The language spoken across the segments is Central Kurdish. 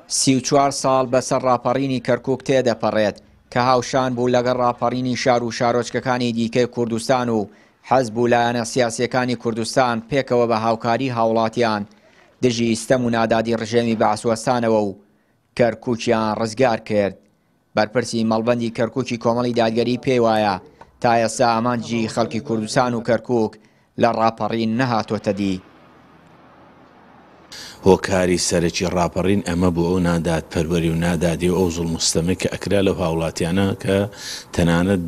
34 ساڵ بەسەر ڕاپەڕینی کەرکووک تێدەپەڕێت کە هاوشان بوو لەگەڵ ڕاپەڕینی شار و شارۆچکەکانی دیکەی کوردستان و حەز بوو لایەنە سیاسیەکانی کوردستان پێکەوە بە هاوکاری هاوڵاتیان دژی ستەم و نادادی ڕژێمی بەعسوەستانەوە و کەرکووکیان ڕزگار کرد. بەرپرسی مەڵبەندی کەرکووکی کۆمەڵی دادگەری پێی وایە تا ئێستا ئامانجی خەڵکی کوردستان و کەرکووک لە ڕاپەڕین نەهاتۆتە دی. هۆکاری سەرەکی ڕاپەڕین ئەمە بوو ئەو نادات پەروەری و نادادی و ئەو زوڵم و ستەمە کە ئەکرا لەو هاوڵاتیانە کە تەنانەت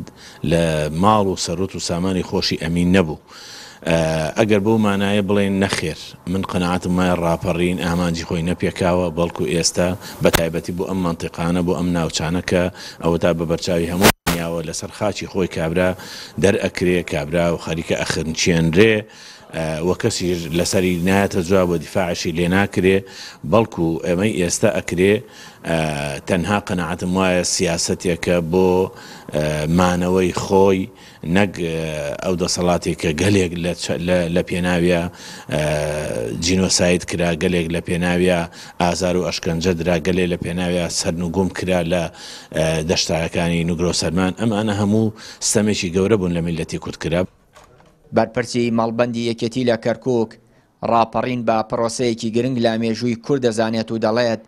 لە ماڵ و سەرۆت و سامانی خۆشی ئەمین نەبوو. ئەگەر بەو مانایە بڵێن نەخێر من قەناعەتم وایە ڕاپەڕین ئامانجی خۆی نەپێکاوە بەڵکو ئێستا بە تایبەتی بۆ ئەم مەنتیقانە بۆ ئەم ناوچانە کە ئەوە تا بە بەرچاوی هەموو دنیاوە لەسەر خاچی خۆی کابرا دەرئەکرێ کابرا و خەریکە ئەخرنچێنرێ وە کەسی لەسەری نایەتە جواب بە دیفاعشی لێ ناکرێ بەڵکو ئەمەی ئێستا ئەکرێ تەنها قەناعەتم وایە سیاسەتێکە بۆ مانەوەی خۆی نەک ئەو دەسەڵاتێک کە گەلێک لە پێناویە جینۆساید کرا گەلێک لە پێناویە ئازار و ئەشکەنجە درا گەلێ لە پێناویە سەرنوگوم کرا لە دەشتارەکانی نوگرۆ سەرمان ئەمانە هەموو ستەمێکی گەورە بوون لە میلەتی کورد. بەرپرسی مەڵبەندی یەکێتی لە کەرکووک ڕاپەڕین بە پرۆسەیەکی گرنگ لە مێژووی کورد دەزانێت و دەڵێت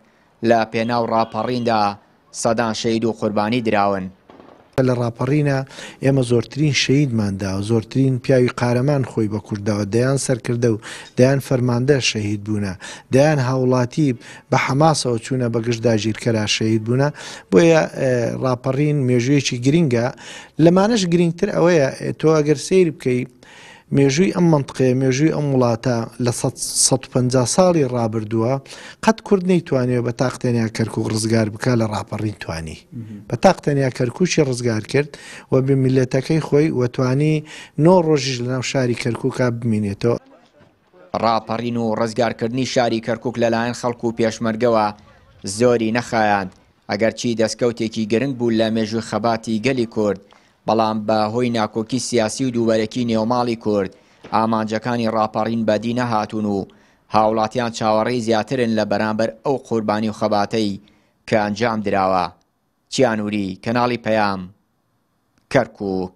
لە پێناو ڕاپەڕیندا سەدان شەید و قوربانی دراون. لە ڕاپەڕینە ئێمە زۆرترین شەهیدماندا و زۆرترین پیاوی قارەمان خۆی بە کوردەوە دەیان سەرکردە و دەیان فەرماندە شەهید بوونە دەیان هاوڵاتی بە حەماسەوە چوونە بە گشت داگیرکەرا شەهید بوونە بۆیە ڕاپەڕین مێژوویەکی گرینگە لەمانەش گرنگتر ئەوەیە تۆ ئەگەر سەیر بکەی مێژووی ئەم منطقەیە مێژووی ئەم وڵاتە لە 150 ساڵی ڕابردووە قەت کورد نەیتوانێت بە تاقتەنیا کەرکووک ڕزگار بکە لە ڕاپەڕین توانی بە تاقتەنیا کەرکووکی ڕزگار کرد و بە میلەتەکەی خۆی وەتوانی 9 ڕۆژیش لەناو شاری کەرکووکا بمینێتەوە. ڕاپەڕین و ڕزگارکردنی شاری کەرکووک لەلایەن خەڵکو و پێشمەرگەوە زۆری نەخایاند ئەگەرچی دەستکەوتێکی گرنگ بوو لە مێژووی خەباتی گەلی کورد بەڵام بە هۆی ناکۆکی سیاسی و دووبەرەکی نێوماڵی کورد ئامانجەکانی ڕاپەڕین بەدی نەهاتوون و هاوڵاتیان چاوەڕێی زیاترن لە بەرامبەر ئەو قوربانی و خەباتەی کە ئەنجام دراوە. چیانووری کەناڵی پەیام کەرکووک.